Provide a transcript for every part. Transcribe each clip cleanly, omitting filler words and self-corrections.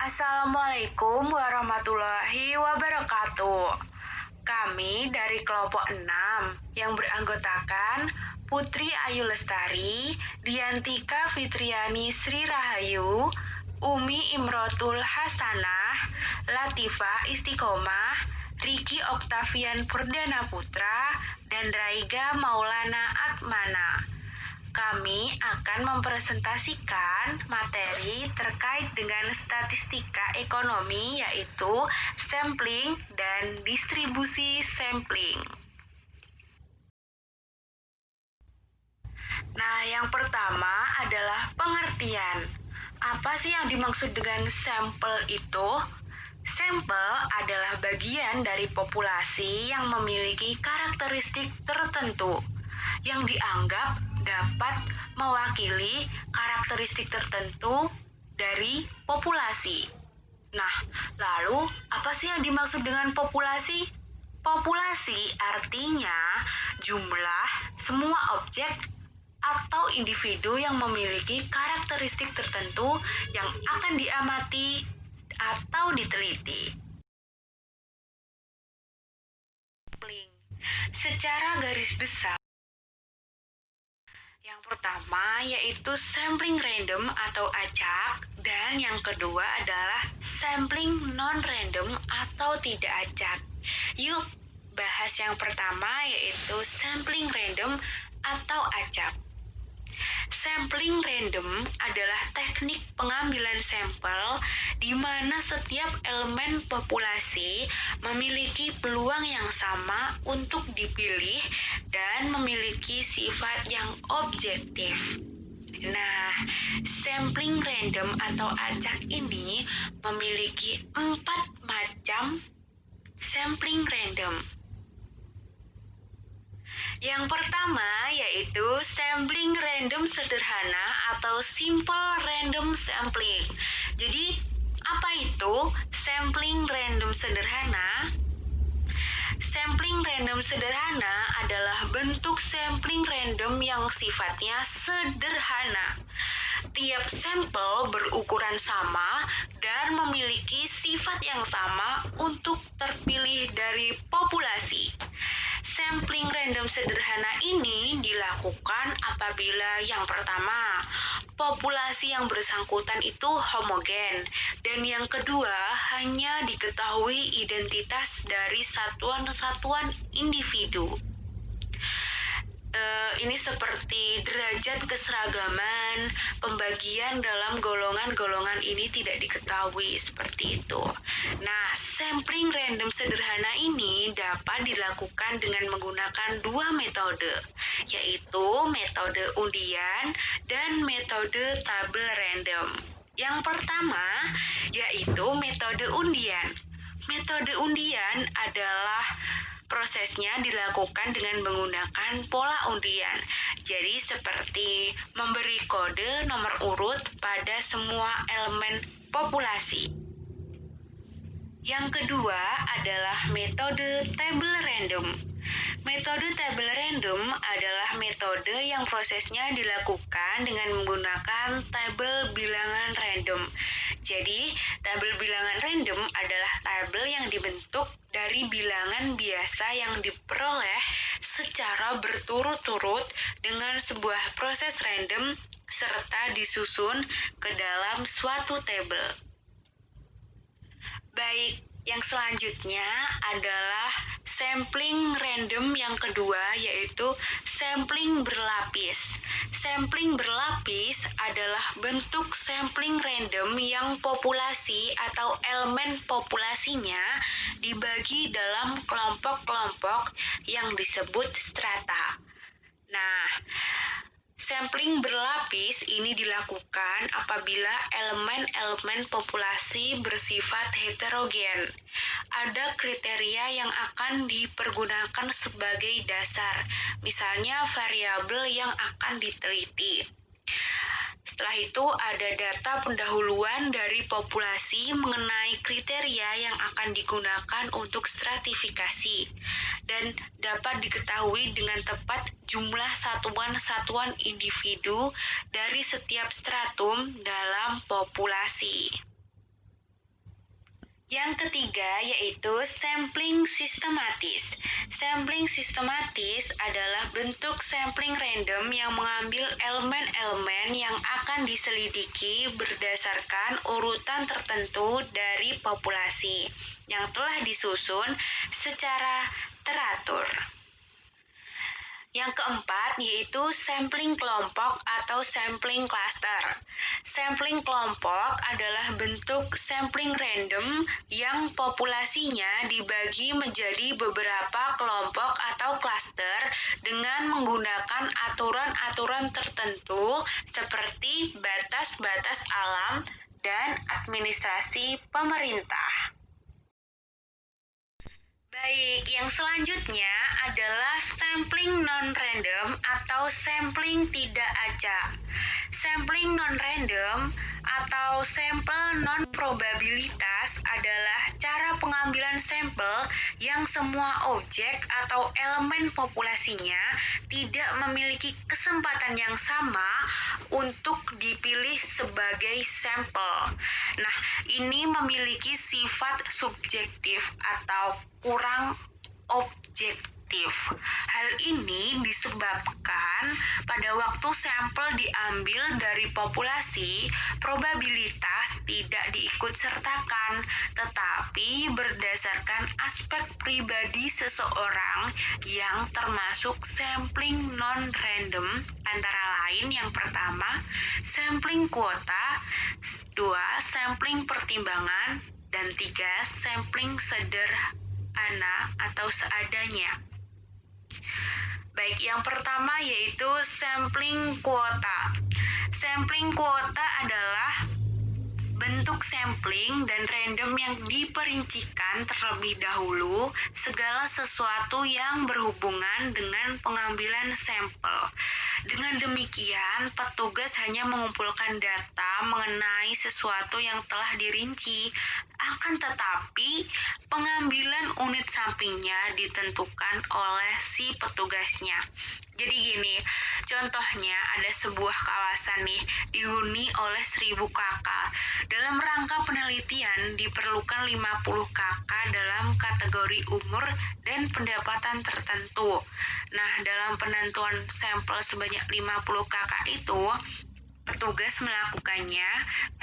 Assalamualaikum warahmatullahi wabarakatuh. Kami dari kelompok 6 yang beranggotakan Putri Ayu Lestari, Diantika Fitriani Sri Rahayu, Umi Imrotul Hasanah, Latifah Istiqomah, Riki Oktavian Perdana Putra, dan Raiga Maulana Atmana. Kami akan mempresentasikan materi terkait dengan statistika ekonomi, yaitu sampling dan distribusi sampling. Nah, yang pertama adalah pengertian. Apa sih yang dimaksud dengan sampel itu? Sampel adalah bagian dari populasi yang memiliki karakteristik tertentu yang dianggap dapat mewakili karakteristik tertentu dari populasi. Nah, lalu apa sih yang dimaksud dengan populasi? Populasi artinya jumlah semua objek atau individu yang memiliki karakteristik tertentu yang akan diamati atau diteliti. Secara garis besar, yang pertama yaitu sampling random atau acak, dan yang kedua adalah sampling non-random atau tidak acak. Yuk bahas yang pertama yaitu sampling random atau acak. Sampling random adalah teknik pengambilan sampel di mana setiap elemen populasi memiliki peluang yang sama untuk dipilih dan memiliki sifat yang objektif. Nah, sampling random atau acak ini memiliki 4 macam sampling random. Yang pertama yaitu sampling random sederhana atau simple random sampling. Jadi, apa itu sampling random sederhana? Sampling random sederhana adalah bentuk sampling random yang sifatnya sederhana. Tiap sampel berukuran sama dan memiliki sifat yang sama untuk terpilih dari populasi. Sampling random sederhana ini dilakukan apabila yang pertama, populasi yang bersangkutan itu homogen, dan yang kedua, hanya diketahui identitas dari satuan-satuan individu. Ini seperti derajat keseragaman, pembagian dalam golongan-golongan ini tidak diketahui seperti itu. Nah, sampling random sederhana ini dapat dilakukan dengan menggunakan 2 metode, yaitu metode undian dan metode tabel random. Yang pertama, yaitu metode undian. Metode undian adalah prosesnya dilakukan dengan menggunakan pola undian. Jadi seperti memberi kode nomor urut pada semua elemen populasi. Yang kedua adalah metode tabel random. Metode tabel random adalah metode yang prosesnya dilakukan dengan menggunakan tabel bilangan random. Jadi, tabel bilangan random adalah tabel yang dibentuk dari bilangan biasa yang diperoleh secara berturut-turut dengan sebuah proses random serta disusun ke dalam suatu tabel. Baik, yang selanjutnya adalah sampling random yang kedua, yaitu sampling berlapis. Sampling berlapis adalah bentuk sampling random yang populasi atau elemen populasinya dibagi dalam kelompok-kelompok yang disebut strata. Nah, sampling berlapis ini dilakukan apabila elemen-elemen populasi bersifat heterogen. Ada kriteria yang akan dipergunakan sebagai dasar, misalnya variabel yang akan diteliti. Setelah itu ada data pendahuluan dari populasi mengenai kriteria yang akan digunakan untuk stratifikasi dan dapat diketahui dengan tepat jumlah satuan-satuan individu dari setiap stratum dalam populasi. Yang ketiga yaitu sampling sistematis. Sampling sistematis adalah bentuk sampling random yang mengambil elemen-elemen yang akan diselidiki berdasarkan urutan tertentu dari populasi yang telah disusun secara teratur. Yang keempat yaitu sampling kelompok atau sampling cluster. Sampling kelompok adalah bentuk sampling random yang populasinya dibagi menjadi beberapa kelompok atau cluster dengan menggunakan aturan-aturan tertentu seperti batas-batas alam dan administrasi pemerintah. Baik, yang selanjutnya adalah sampling non-random atau sampling tidak acak. Sampling non-random atau sampel non-probabilitas adalah cara pengambilan sampel yang semua objek atau elemen populasinya tidak memiliki kesempatan yang sama untuk dipilih sebagai sampel. Nah, ini memiliki sifat subjektif atau kurang objektif. Hal ini disebabkan pada waktu sampel diambil dari populasi, probabilitas tidak diikutsertakan, tetapi berdasarkan aspek pribadi seseorang yang termasuk sampling non-random, antara lain yang pertama, sampling kuota, 2, sampling pertimbangan, dan 3, sampling sederhana atau seadanya. Baik, yang pertama yaitu sampling kuota. Sampling kuota adalah bentuk sampling dan random yang diperincikan terlebih dahulu segala sesuatu yang berhubungan dengan pengambilan sampel. Dengan demikian, petugas hanya mengumpulkan data mengenai sesuatu yang telah dirinci. Akan tetapi, pengambilan unit sampingnya ditentukan oleh si petugasnya. Jadi gini, contohnya ada sebuah kawasan nih dihuni oleh 1000 kakak. Dalam rangka penelitian diperlukan 50 kakak dalam kategori umur dan pendapatan tertentu. Nah, dalam penentuan sampel sebanyak 50 kakak itu, petugas melakukannya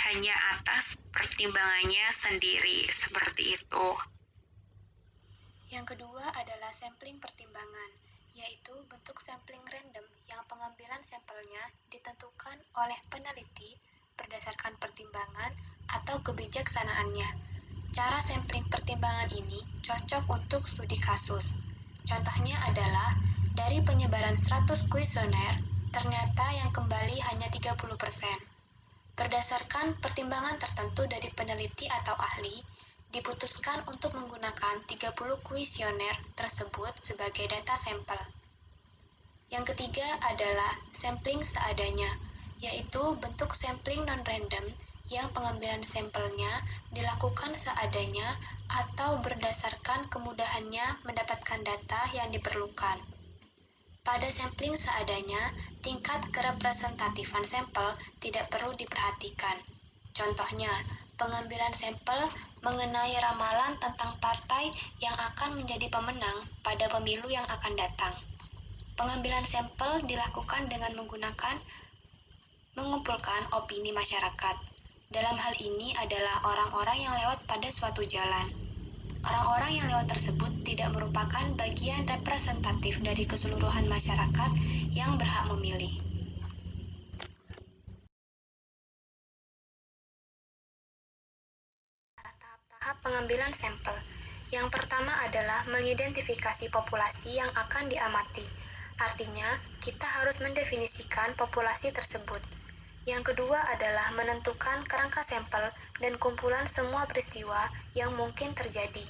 hanya atas pertimbangannya sendiri, seperti itu. Yang kedua adalah sampling pertimbangan, yaitu bentuk sampling random yang pengambilan sampelnya ditentukan oleh peneliti berdasarkan pertimbangan atau kebijaksanaannya. Cara sampling pertimbangan ini cocok untuk studi kasus. Contohnya adalah dari penyebaran 100 kuesioner, ternyata yang kembali hanya 30%. Berdasarkan pertimbangan tertentu dari peneliti atau ahli, diputuskan untuk menggunakan 30 kuesioner tersebut sebagai data sampel. Yang ketiga adalah sampling seadanya, yaitu bentuk sampling non-random yang pengambilan sampelnya dilakukan seadanya atau berdasarkan kemudahannya mendapatkan data yang diperlukan. Pada sampling seadanya, tingkat kerepresentatifan sampel tidak perlu diperhatikan. Contohnya, pengambilan sampel mengenai ramalan tentang partai yang akan menjadi pemenang pada pemilu yang akan datang. Pengambilan sampel dilakukan dengan mengumpulkan opini masyarakat. Dalam hal ini adalah orang-orang yang lewat pada suatu jalan. Orang-orang yang lewat tersebut tidak merupakan bagian representatif dari keseluruhan masyarakat yang berhak memilih. Tahap pengambilan sampel. Yang pertama adalah mengidentifikasi populasi yang akan diamati. Artinya, kita harus mendefinisikan populasi tersebut. Yang kedua adalah menentukan kerangka sampel dan kumpulan semua peristiwa yang mungkin terjadi.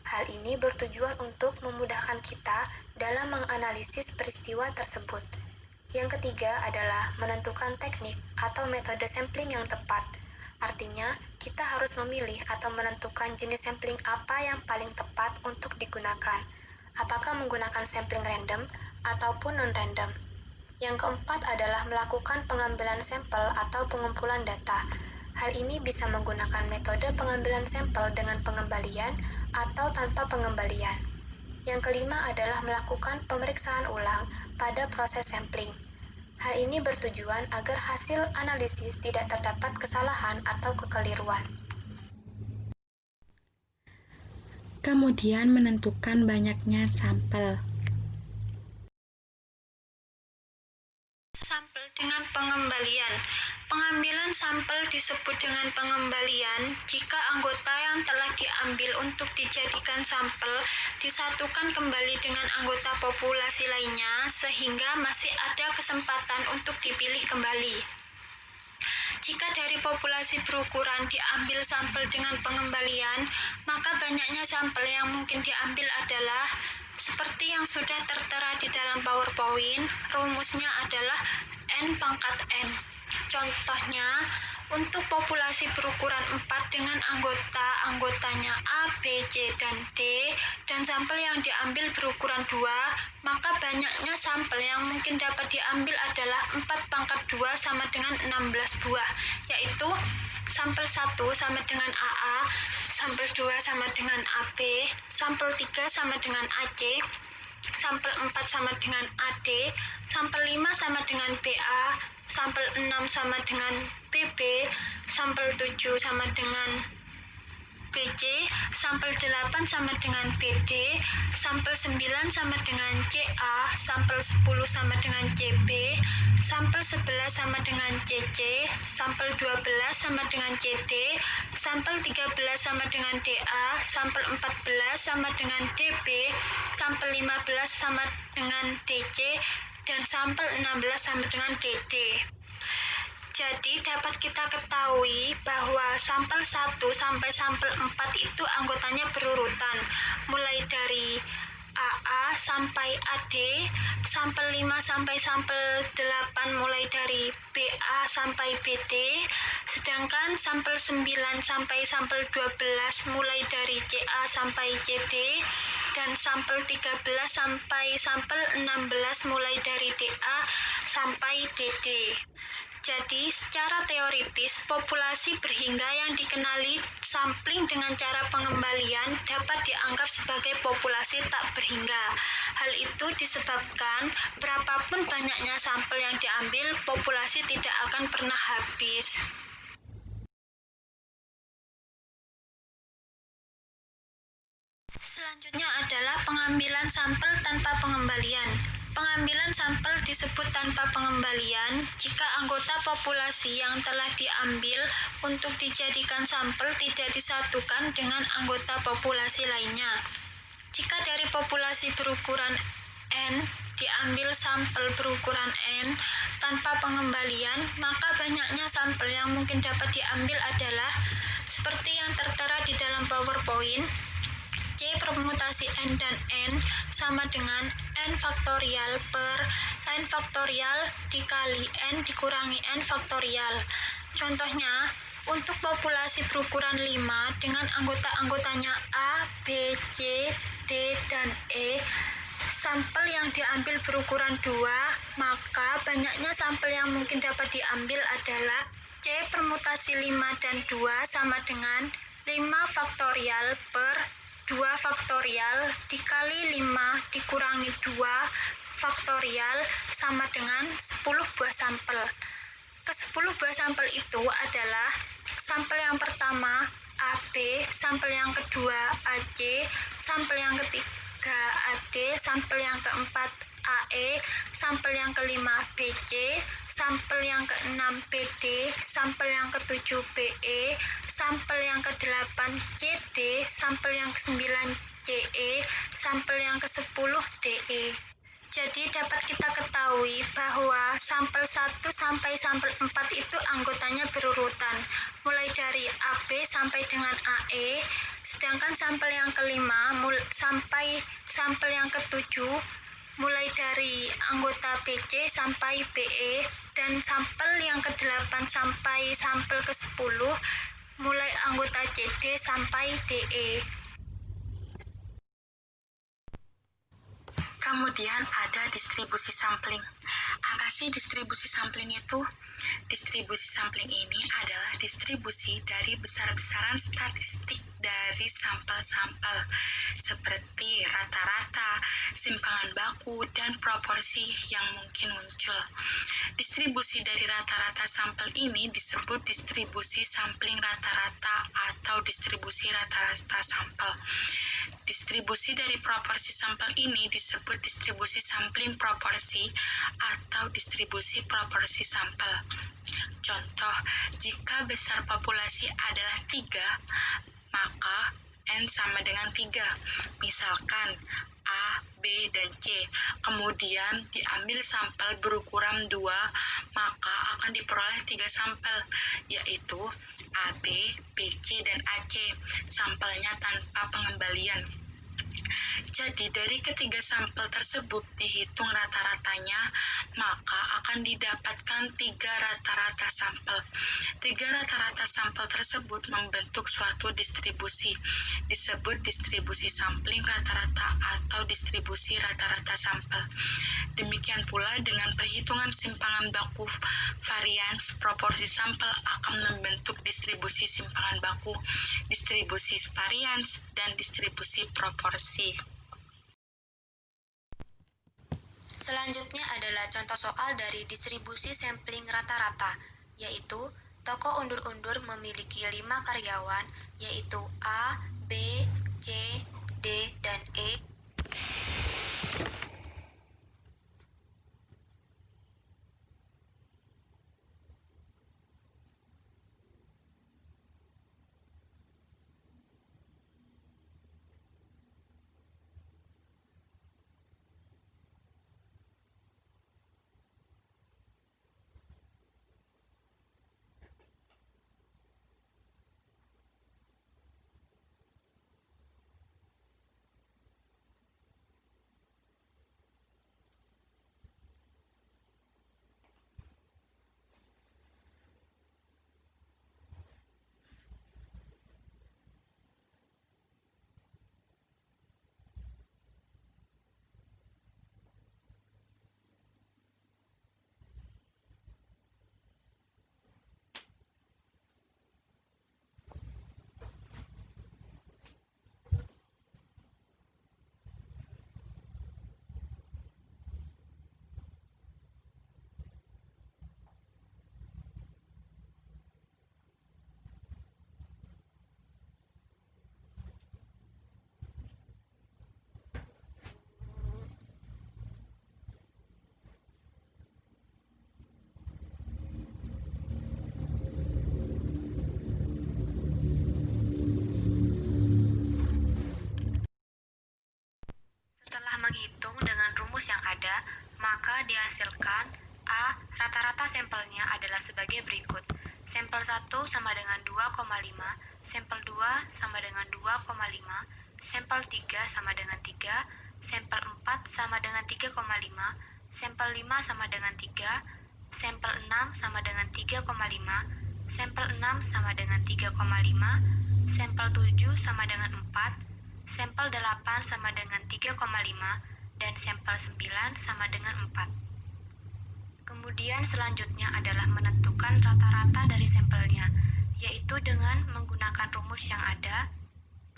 Hal ini bertujuan untuk memudahkan kita dalam menganalisis peristiwa tersebut. Yang ketiga adalah menentukan teknik atau metode sampling yang tepat. Artinya, kita harus memilih atau menentukan jenis sampling apa yang paling tepat untuk digunakan. Apakah menggunakan sampling random ataupun non-random. Yang keempat adalah melakukan pengambilan sampel atau pengumpulan data. Hal ini bisa menggunakan metode pengambilan sampel dengan pengembalian atau tanpa pengembalian. Yang kelima adalah melakukan pemeriksaan ulang pada proses sampling. Hal ini bertujuan agar hasil analisis tidak terdapat kesalahan atau kekeliruan. Kemudian menentukan banyaknya sampel. Sampel dengan pengembalian. Pengambilan sampel disebut dengan pengembalian jika anggota yang telah diambil untuk dijadikan sampel disatukan kembali dengan anggota populasi lainnya sehingga masih ada kesempatan untuk dipilih kembali. Jika dari populasi berukuran diambil sampel dengan pengembalian, maka banyaknya sampel yang mungkin diambil adalah seperti yang sudah tertera di dalam PowerPoint, rumusnya adalah N pangkat N. Contohnya, untuk populasi berukuran 4 dengan anggotanya A, B, C, dan D, dan sampel yang diambil berukuran 2, maka banyaknya sampel yang mungkin dapat diambil adalah 4 pangkat 2 sama dengan 16 buah, yaitu sampel 1 sama dengan AA, sampel 2 sama dengan AB, sampel 3 sama dengan AC, sampel 4 sama dengan AD, sampel 5 sama dengan BA, sampel 6 sama dengan BB, sampel 7 sama dengan BC, sampel 8 sama dengan BD, sampel 9 sama dengan CA, sampel 10 sama dengan CB, sampel 11 sama dengan CC, sampel 12 sama dengan CD, sampel 13 sama dengan DA, sampel 14 sama dengan DB, sampel 15 sama dengan DC, dan sampel 16 sama dengan DD. Jadi dapat kita ketahui bahwa sampel 1 sampai sampel 4 itu anggotanya berurutan, mulai dari AA sampai AD, sampel 5 sampai sampel 8 mulai dari BA sampai BD, sedangkan sampel 9 sampai sampel 12 mulai dari CA sampai CD, dan sampel 13 sampai sampel 16 mulai dari DA sampai DD. Jadi, secara teoritis, populasi berhingga yang dikenali sampling dengan cara pengembalian dapat dianggap sebagai populasi tak berhingga. Hal itu disebabkan berapapun banyaknya sampel yang diambil, populasi tidak akan pernah habis. Selanjutnya adalah pengambilan sampel tanpa pengembalian. Pengambilan sampel disebut tanpa pengembalian jika anggota populasi yang telah diambil untuk dijadikan sampel tidak disatukan dengan anggota populasi lainnya. Jika dari populasi berukuran N diambil sampel berukuran N tanpa pengembalian, maka banyaknya sampel yang mungkin dapat diambil adalah seperti yang tertera di dalam PowerPoint. C permutasi N dan N sama dengan N faktorial per N faktorial dikali N dikurangi N faktorial. Contohnya, untuk populasi berukuran 5 dengan anggota-anggotanya A, B, C, D, dan E, sampel yang diambil berukuran 2, maka banyaknya sampel yang mungkin dapat diambil adalah C permutasi 5 dan 2 sama dengan 5 faktorial per 2 faktorial dikali 5 dikurangi 2 faktorial sama dengan 10 buah sampel. Ke-10 buah sampel itu adalah sampel yang pertama AB, sampel yang kedua AC, sampel yang ketiga AD, sampel yang keempat AE, sampel yang kelima BC, sampel yang keenam BD, sampel yang ketujuh BE, sampel yang kedelapan CD, sampel yang kesembilan CE, sampel yang ke-10 DE. Jadi dapat kita ketahui bahwa sampel 1 sampai sampel 4 itu anggotanya berurutan, mulai dari AB sampai dengan AE, sedangkan sampel yang kelima sampai sampel yang ketujuh mulai dari anggota BC sampai BE, dan sampel yang ke-8 sampai sampel ke-10 mulai anggota CD sampai DE. Kemudian ada distribusi sampling. Apa sih distribusi sampling itu? Distribusi sampling ini adalah distribusi dari besar-besaran statistik dari sampel-sampel seperti rata-rata, simpangan baku, dan proporsi yang mungkin muncul. Distribusi dari rata-rata sampel ini disebut distribusi sampling rata-rata atau distribusi rata-rata sampel. Distribusi dari proporsi sampel ini disebut distribusi sampling proporsi atau distribusi proporsi sampel. Contoh, jika besar populasi adalah 3, maka N sama dengan 3. Misalkan A, B, dan C. Kemudian diambil sampel berukuran 2, maka akan diperoleh 3 sampel, yaitu AB, BC, dan AC. Sampelnya tanpa pengembalian. Jadi dari ketiga sampel tersebut dihitung rata-ratanya, maka akan didapatkan 3 rata-rata sampel. 3 rata-rata sampel tersebut membentuk suatu distribusi, disebut distribusi sampling rata-rata atau distribusi rata-rata sampel. Demikian pula dengan perhitungan simpangan baku varians, proporsi sampel akan membentuk distribusi simpangan baku, distribusi varians, dan distribusi proporsi. Selanjutnya adalah contoh soal dari distribusi sampling rata-rata, yaitu toko undur-undur memiliki 5 karyawan, yaitu A, B, C, D, dan E. Setelah menghitung dengan rumus yang ada, maka dihasilkan A. Rata-rata sampelnya adalah sebagai berikut. Sampel 1 sama dengan 2,5, sampel 2 sama dengan 2,5, sampel 3 sama dengan 3, sampel 4 sama dengan 3,5, sampel 5 sama dengan 3, sampel 6 sama dengan 3,5, sampel 6 sama dengan 3,5, sampel 7 sama dengan 4, sampel 8 sama dengan 3,5, dan sampel 9 sama dengan 4. Kemudian selanjutnya adalah menentukan rata-rata dari sampelnya, yaitu dengan menggunakan rumus yang ada,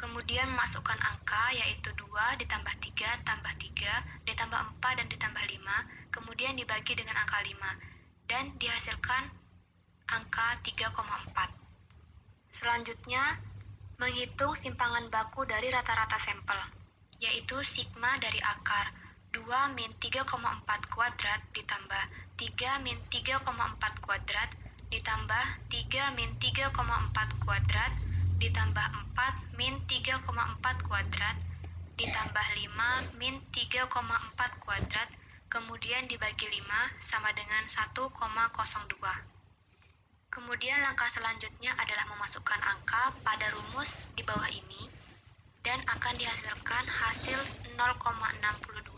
kemudian masukkan angka, yaitu 2 ditambah 3 tambah 3, ditambah 4 dan ditambah 5, kemudian dibagi dengan angka 5, dan dihasilkan angka 3,4. Selanjutnya, menghitung simpangan baku dari rata-rata sampel, yaitu sigma dari akar 2 min 3,4 kuadrat ditambah 3 min 3,4 kuadrat ditambah 3 min 3,4 kuadrat ditambah 4 min 3,4 kuadrat ditambah 5 min 3,4 kuadrat, kemudian dibagi 5 sama dengan 1,02. Kemudian langkah selanjutnya adalah memasukkan angka pada rumus di bawah ini dan akan dihasilkan hasil 0,62.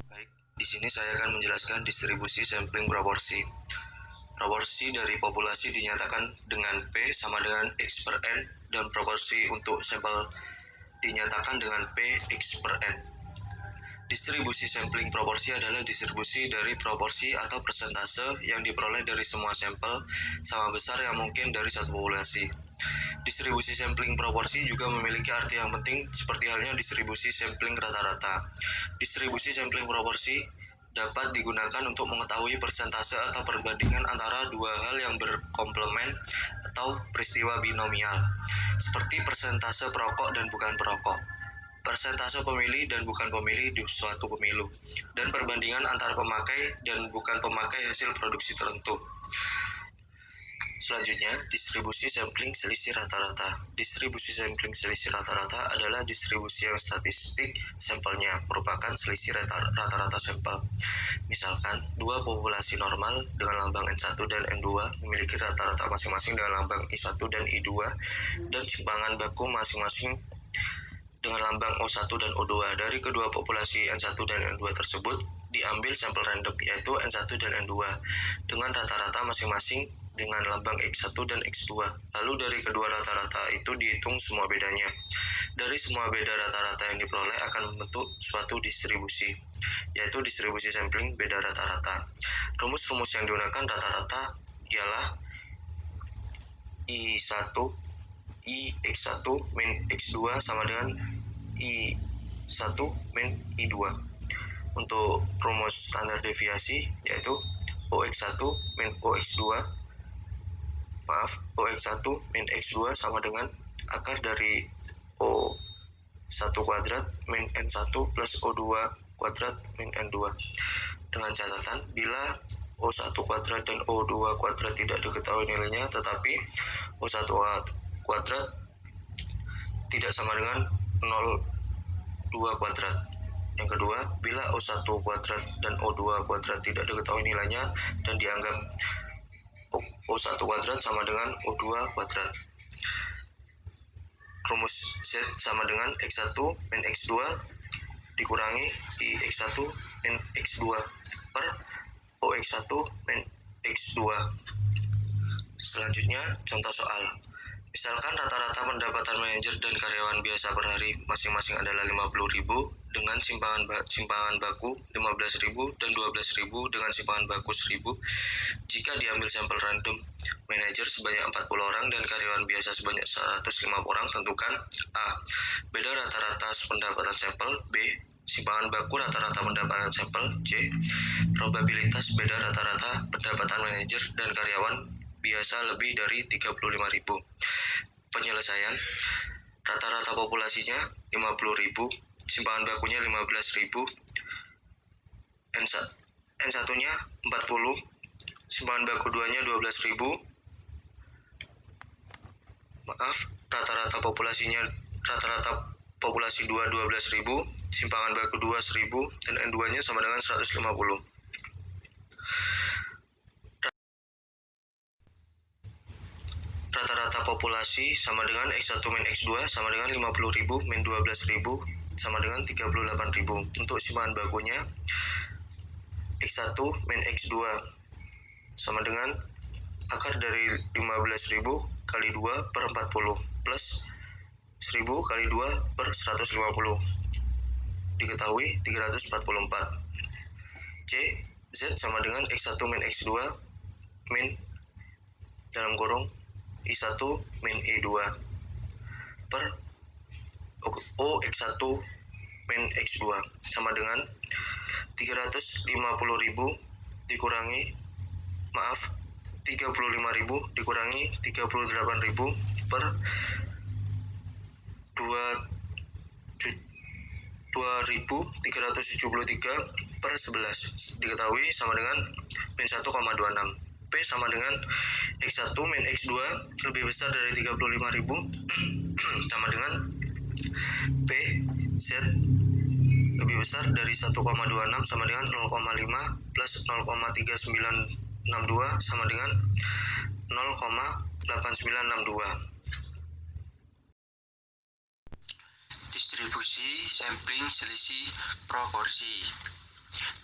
Baik, di sini saya akan menjelaskan distribusi sampling proporsi. Proporsi dari populasi dinyatakan dengan P sama dengan X per N dan proporsi untuk sampel dinyatakan dengan P(X per N). Distribusi sampling proporsi adalah distribusi dari proporsi atau persentase yang diperoleh dari semua sampel sama besar yang mungkin dari satu populasi. Distribusi sampling proporsi juga memiliki arti yang penting seperti halnya distribusi sampling rata-rata. Distribusi sampling proporsi dapat digunakan untuk mengetahui persentase atau perbandingan antara dua hal yang berkomplement atau peristiwa binomial, seperti persentase perokok dan bukan perokok, persentase pemilih dan bukan pemilih di suatu pemilu, dan perbandingan antara pemakai dan bukan pemakai hasil produksi tertentu. Selanjutnya, distribusi sampling selisih rata-rata. Distribusi sampling selisih rata-rata adalah distribusi yang statistik sampelnya merupakan selisih rata-rata sampel. Misalkan, dua populasi normal dengan lambang N1 dan N2 memiliki rata-rata masing-masing dengan lambang I1 dan I2 dan simpangan baku masing-masing dengan lambang O1 dan O2. Dari kedua populasi N1 dan N2 tersebut diambil sampel random yaitu N1 dan N2 dengan rata-rata masing-masing dengan lambang X1 dan X2. Lalu dari kedua rata-rata itu dihitung semua bedanya. Dari semua beda rata-rata yang diperoleh akan membentuk suatu distribusi, yaitu distribusi sampling beda rata-rata. Rumus-rumus yang digunakan rata-rata ialah I1 X1 min X2 sama dengan I1 min I2. Untuk rumus standar deviasi yaitu OX1 min OX2 OX1 min X2 sama dengan akar dari O1 kuadrat min N1 plus O2 kuadrat min N2. Dengan catatan, bila O1 kuadrat dan O2 kuadrat tidak diketahui nilainya, tetapi O1 kuadrat tidak sama dengan 0,2 kuadrat. Yang kedua, bila O1 kuadrat dan O2 kuadrat tidak diketahui nilainya dan dianggap O1 kuadrat sama dengan O2 kuadrat. Rumus Z sama dengan X1 min X2 dikurangi IX1 min X2 per OX1 min X2. Selanjutnya, contoh soal. Misalkan rata-rata pendapatan manajer dan karyawan biasa per hari masing-masing adalah 50.000 dengan simpangan baku 15.000 dan 12.000 dengan simpangan baku 1.000. Jika diambil sampel random manajer sebanyak 40 orang dan karyawan biasa sebanyak 105 orang, tentukan A. Beda rata-rata pendapatan sampel. B. Simpangan baku rata-rata pendapatan sampel. C. Probabilitas beda rata-rata pendapatan manajer dan karyawan biasa lebih dari 35.000. Penyelesaian, rata-rata populasinya 50.000, simpangan bakunya 15.000, N1-nya 40, simpangan baku 2-nya 12.000. Rata-rata populasi 2 12.000, simpangan baku 2 1.000 dan N2-nya sama dengan 150. Rata-rata populasi sama dengan X1 min X2 sama dengan 50.000 min 12.000 sama dengan 38.000. Untuk simpangan bakunya X1 min X2 sama dengan akar dari 15.000 kali 2 per 40 plus 1.000 kali 2 per 150. Diketahui 344. C. Z sama dengan X1 min X2 min dalam kurung I1 min I2 per OX1 min X2 sama dengan 350.000 dikurangi 35.000 dikurangi 38.000 per 2.373 per 11 diketahui sama dengan min 1,26. P sama dengan X1 min X2 lebih besar dari 35.000 sama dengan P Z lebih besar dari 1,26 sama dengan 0,5 plus 0,3962 sama dengan 0,8962. Distribusi sampling selisih proporsi.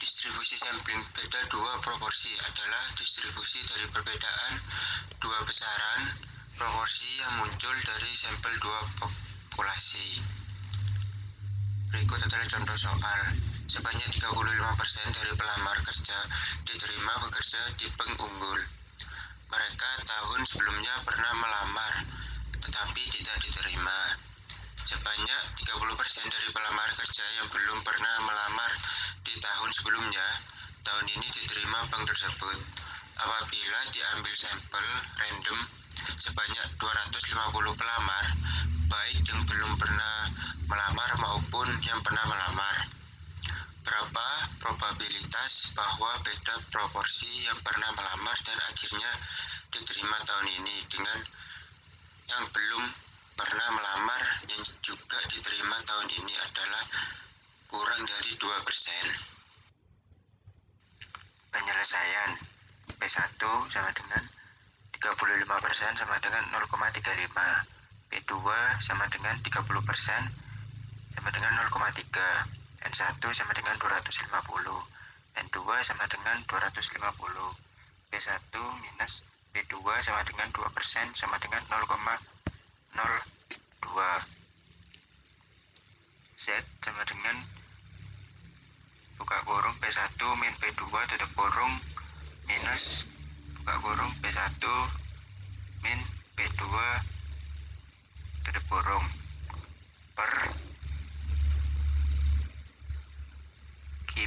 Distribusi sampling beda dua proporsi adalah distribusi dari perbedaan dua besaran proporsi yang muncul dari sampel dua populasi. Berikut adalah contoh soal. Sebanyak 35% dari pelamar kerja diterima bekerja di bank unggul. Mereka tahun sebelumnya pernah melamar, tetapi tidak diterima. Sebanyak 30% dari pelamar kerja yang belum pernah melamar di tahun sebelumnya, tahun ini diterima bank tersebut. Apabila diambil sampel random sebanyak 250 pelamar, baik yang belum pernah melamar maupun yang pernah melamar. Berapa probabilitas bahwa beda proporsi yang pernah melamar dan akhirnya diterima tahun ini dengan yang belum pernah melamar yang juga diterima tahun ini adalah kurang dari 2%. Penyelesaian P1 sama dengan 35% sama dengan 0,35. P2 sama dengan 30% sama dengan 0,3. N1 sama dengan 250. N2 sama dengan 250. P1 minus P2 sama dengan 2% sama dengan 0,02. Z sama dengan buka kurung P1 min P2 tutup kurung minus buka kurung P1 min P2 tutup kurung per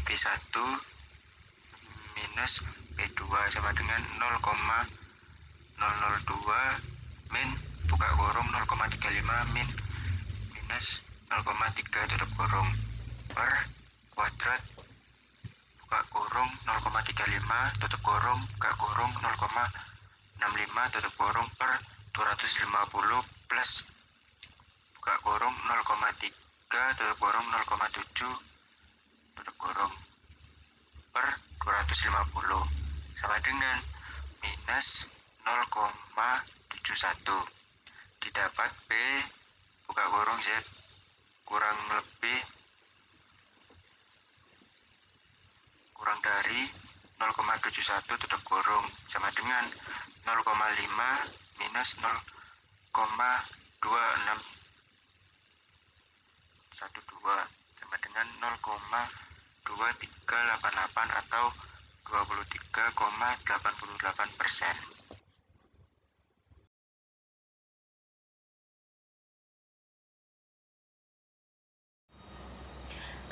P1 minus P2 sama dengan 0,002 min buka kurung 0,35 min minus 0,3 tutup kurung per kuadrat buka kurung 0,35 tutup kurung buka kurung 0,65 tutup kurung per 250 plus buka kurung 0,3 tutup kurung 0,7 tutup kurung per 250 sama dengan minus 0,71. Didapat P buka kurung Z kurang dari 0,71 tutup kurung sama dengan 0,5 minus 0,2612 sama dengan 0,2388 atau 23,88%.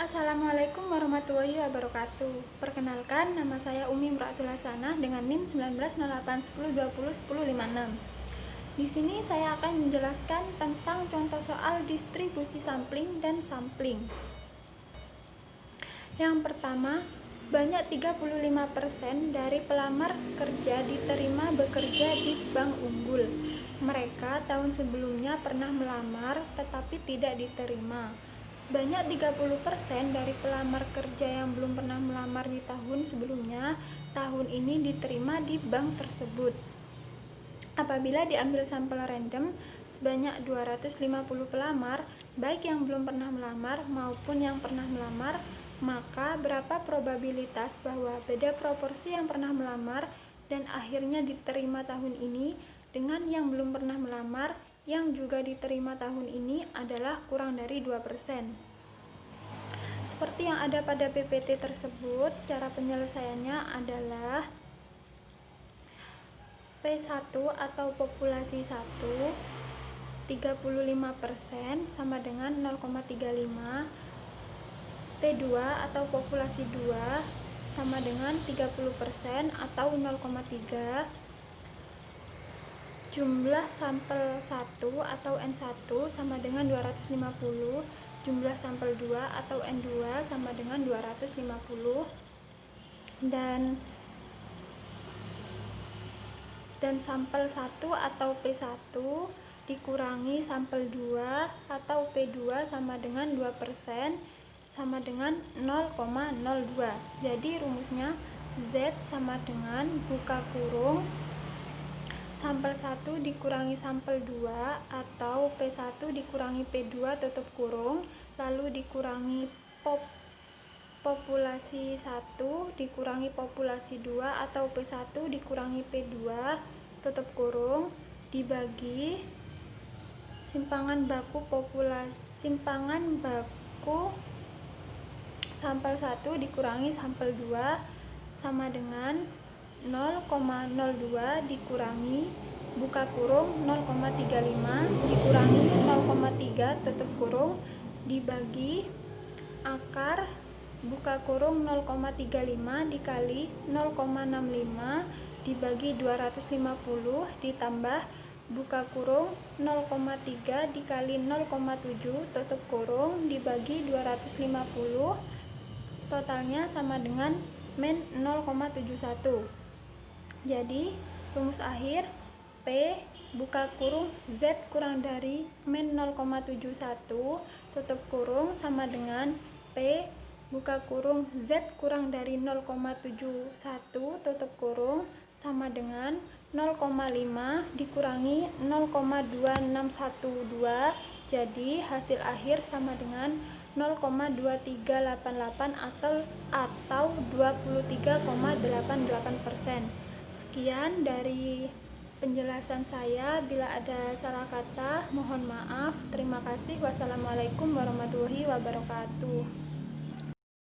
Assalamualaikum warahmatullahi wabarakatuh. Perkenalkan, nama saya Umi Muratul Hasanah dengan NIM 190810201056. Di sini saya akan menjelaskan tentang contoh soal distribusi sampling dan sampling. Yang pertama, sebanyak 35% dari pelamar kerja diterima bekerja di bank unggul. Mereka tahun sebelumnya pernah melamar tetapi tidak diterima. Sebanyak 30% dari pelamar kerja yang belum pernah melamar di tahun sebelumnya, tahun ini diterima di bank tersebut. Apabila diambil sampel random sebanyak 250 pelamar, baik yang belum pernah melamar maupun yang pernah melamar, maka berapa probabilitas bahwa beda proporsi yang pernah melamar dan akhirnya diterima tahun ini dengan yang belum pernah melamar yang juga diterima tahun ini adalah kurang dari 2%. Seperti yang ada pada PPT tersebut, cara penyelesaiannya adalah P1 atau populasi 1 35% sama dengan 0,35. P2 atau populasi 2 sama dengan 30% atau 0,3. Jumlah sampel 1 atau N1 sama dengan 250, jumlah sampel 2 atau N2 sama dengan 250, dan sampel 1 atau P1 dikurangi sampel 2 atau P2 sama dengan 2% sama dengan 0,02. Jadi rumusnya Z sama dengan buka kurung sampel 1 dikurangi sampel 2 atau P1 dikurangi P2 tutup kurung, lalu dikurangi populasi 1 dikurangi populasi 2 atau P1 dikurangi P2 tutup kurung, dibagi simpangan baku menurutku sampel 1 dikurangi sampel 2 sama dengan 0,02 dikurangi buka kurung 0,35 dikurangi 0,3 tutup kurung dibagi akar buka kurung 0,35 dikali 0,65 dibagi 250 ditambah buka kurung 0,3 dikali 0,7 tutup kurung dibagi 250, totalnya sama dengan min 0,71. Jadi rumus akhir P buka kurung Z kurang dari min 0,71 tutup kurung sama dengan P buka kurung Z kurang dari 0,71 tutup kurung sama dengan 0,5 dikurangi 0,2612. Jadi hasil akhir sama dengan 0,2388 atau 23,88%. Sekian dari penjelasan saya. Bila ada salah kata mohon maaf. Terima kasih. Wassalamualaikum warahmatullahi wabarakatuh.